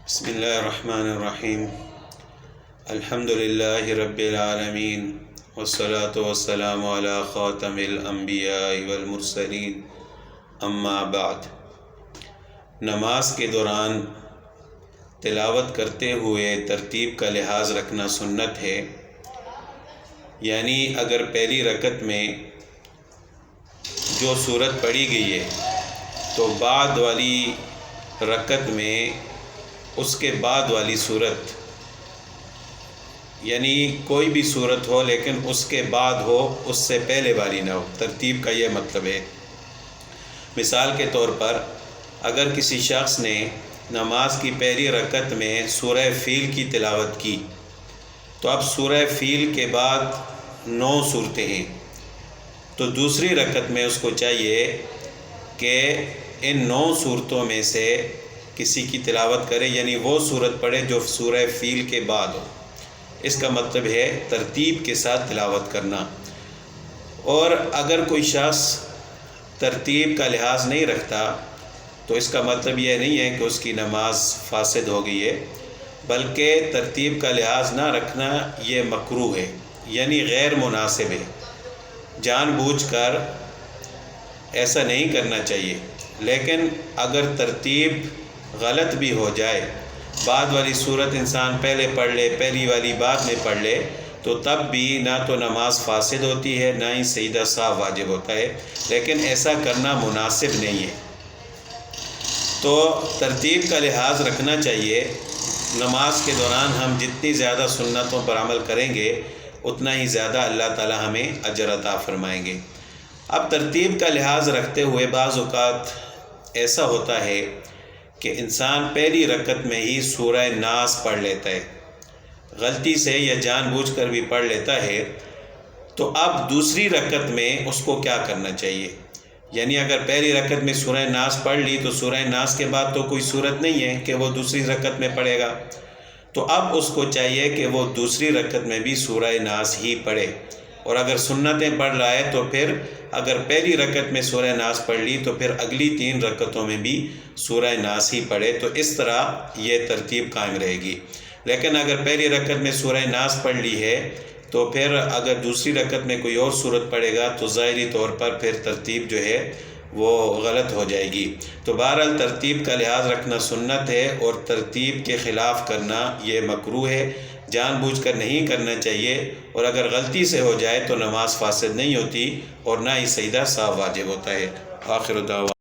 بسم اللہ الرحمن الرحیم الحمد للہ رب العالمین والصلاة والسلام علی خاتم الانبیاء والمرسلین اما بعد۔ نماز کے دوران تلاوت کرتے ہوئے ترتیب کا لحاظ رکھنا سنت ہے، یعنی اگر پہلی رکعت میں جو سورت پڑھی گئی ہے تو بعد والی رکعت میں اس کے بعد والی سورت، یعنی کوئی بھی سورت ہو لیکن اس کے بعد ہو، اس سے پہلے والی نہ ہو۔ ترتیب کا یہ مطلب ہے۔ مثال کے طور پر اگر کسی شخص نے نماز کی پہلی رکعت میں سورہ فیل کی تلاوت کی تو اب سورہ فیل کے بعد 9 صورتیں ہیں، تو دوسری رکعت میں اس کو چاہیے کہ ان 9 صورتوں میں سے کسی کی تلاوت کرے، یعنی وہ صورت پڑھے جو سورہ فیل کے بعد ہو۔ اس کا مطلب ہے ترتیب کے ساتھ تلاوت کرنا۔ اور اگر کوئی شخص ترتیب کا لحاظ نہیں رکھتا تو اس کا مطلب یہ نہیں ہے کہ اس کی نماز فاسد ہو گئی ہے، بلکہ ترتیب کا لحاظ نہ رکھنا یہ مکروہ ہے، یعنی غیر مناسب ہے۔ جان بوجھ کر ایسا نہیں کرنا چاہیے، لیکن اگر ترتیب غلط بھی ہو جائے، بعد والی صورت انسان پہلے پڑھ لے، پہلی والی بعد میں پڑھ لے، تو تب بھی نہ تو نماز فاسد ہوتی ہے، نہ ہی سجدہ سہو واجب ہوتا ہے، لیکن ایسا کرنا مناسب نہیں ہے۔ تو ترتیب کا لحاظ رکھنا چاہیے۔ نماز کے دوران ہم جتنی زیادہ سنتوں پر عمل کریں گے اتنا ہی زیادہ اللہ تعالی ہمیں اجر عطا فرمائیں گے۔ اب ترتیب کا لحاظ رکھتے ہوئے بعض اوقات ایسا ہوتا ہے کہ انسان پہلی رکعت میں ہی سورہ ناس پڑھ لیتا ہے، غلطی سے یا جان بوجھ کر بھی پڑھ لیتا ہے، تو اب دوسری رکعت میں اس کو کیا کرنا چاہیے؟ یعنی اگر پہلی رکعت میں سورہ ناس پڑھ لی تو سورہ ناس کے بعد تو کوئی صورت نہیں ہے کہ وہ دوسری رکعت میں پڑھے گا، تو اب اس کو چاہیے کہ وہ دوسری رکعت میں بھی سورہ ناس ہی پڑھے۔ اور اگر سنتیں پڑھ رہا ہے تو پھر اگر پہلی رکعت میں سورہ ناس پڑھ لی تو پھر اگلی 3 رکعتوں میں بھی سورہ ناس ہی پڑھے، تو اس طرح یہ ترتیب قائم رہے گی۔ لیکن اگر پہلی رکعت میں سورہ ناس پڑھ لی ہے تو پھر اگر دوسری رکعت میں کوئی اور سورت پڑھے گا تو ظاہری طور پر پھر ترتیب جو ہے وہ غلط ہو جائے گی۔ تو بہرحال ترتیب کا لحاظ رکھنا سنت ہے، اور ترتیب کے خلاف کرنا یہ مکروہ ہے، جان بوجھ کر نہیں کرنا چاہیے، اور اگر غلطی سے ہو جائے تو نماز فاسد نہیں ہوتی اور نہ ہی سجدہ سہو واجب ہوتا ہے۔ آخر دعوانا